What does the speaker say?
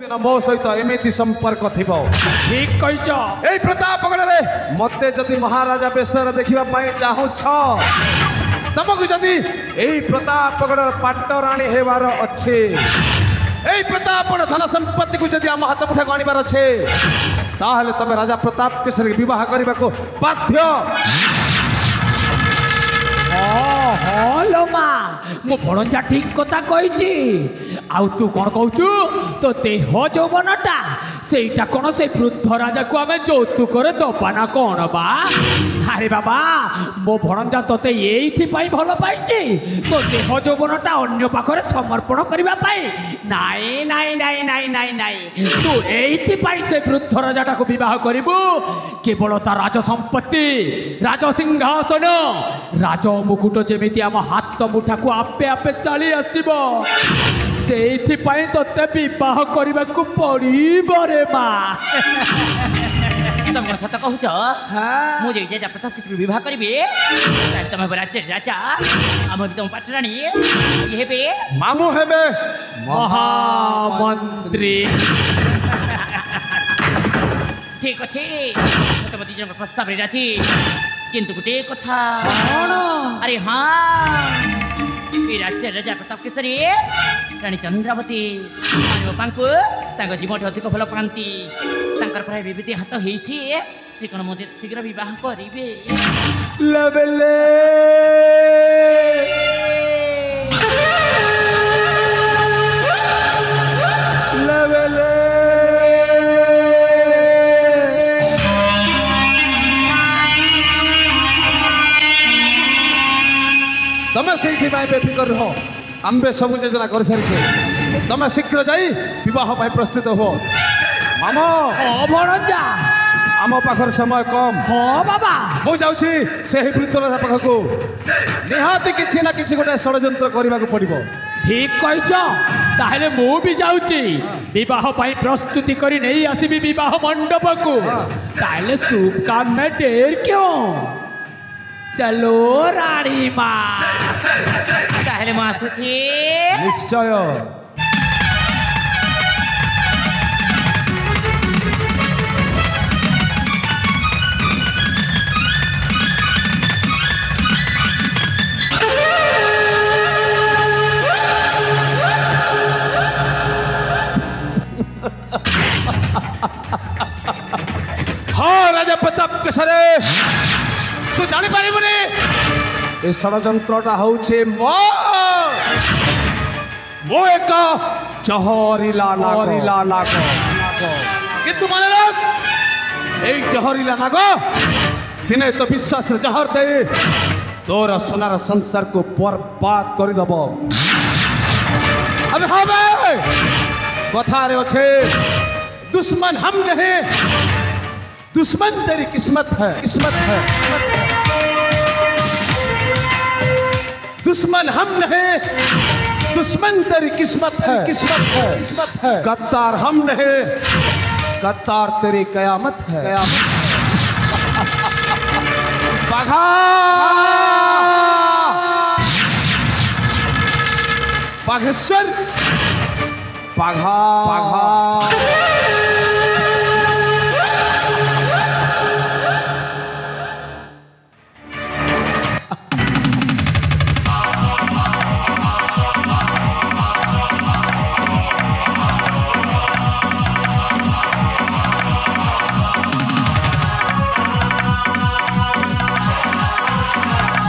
मो सहित एमती संपर्क थी ठीक कही प्रतापगढ़ में मत जदि महाराजा बेसर देखा चाहू तुमको जदि यही प्रतापगढ़ पाटराणी हेबार अच्छे यही प्रतापगढ़ धन संपत्ति को जदि आम हाथ मुठा आनबार अच्छे ताहले तमे राजा प्रताप केसरी विवाह करने को बाध्य। लो माँ मो भणजा ठीक कथा कही आउ तू कौन कहचु तो देह यौवनटा सेटा कौन से वृद्ध राजा को आम यौतुक दबा ना कौन बा। अरे बाबा मो भणजा तोते ये भल पाई तो देह यौवनटा अन्य पाखरे समर्पण करने नाई नाई नाई नाई नाई नाई तू ये से वृद्ध राजाटा को बह करू केवल ता राज संपत्ति राज सिंहासन राज मुकुट जमी आम हाथ मुठा को आपे आपे चली आसब से तोते बह करने को पड़े माँ। तुम सत कहूच मुझे राजा प्रताप केसरी बह करी तुम राज्य राजा आम तुम पाटराणी हे मामू हेबे महामंत्री। ठीक अच्छे तुम दीज प्रस्ताव राजी किंतु गोटे कथा अरे हाँ राज्य राजा प्रताप केसरी राणी चंद्रावती बापा को जीवन अधिक भल पाती प्राय विविधि हाथ होती से कौन मुझे शीघ्र बह करेंगे तमें से बेफिकर रह आम्बे सब योजना कर सारी तमें शीघ्र जा विवाह प्रस्तुत हो मामो भणजा आम पाखर समय कम हाँ बाबा मु जाऊँगी से वृद्ध राजा पाखक निहाती किसी ना कि गोटे षड्यंत्र करने को पड़ो। ठीक कही मु भी जाऊँगी विवाह प्रस्तुति कर नहीं आसबि विवाह मंडप को ताले शुभ काम में देर क्यों चलो रानी माँ ताहले माँ आसुची निश्चय हाँ राजा प्रताप केसरी तू जानी पारिबुनी ए षड्यंत्रटा होचे मो एक जहरीला नाग किंतु मन रख एक जहरीला नाग दिने तो विश्वास जहर दे तोर सोनार संसार को बर्बाद कर दब। अबे हाँ बे कथा रे अच्छे दुश्मन हम नहीं दुश्मन तेरी किस्मत है दुश्मन हम नहीं दुश्मन तेरी किस्मत है गद्दार हम नहीं गद्दार तेरी कयामत है बाघा बाघेश्वर बाघा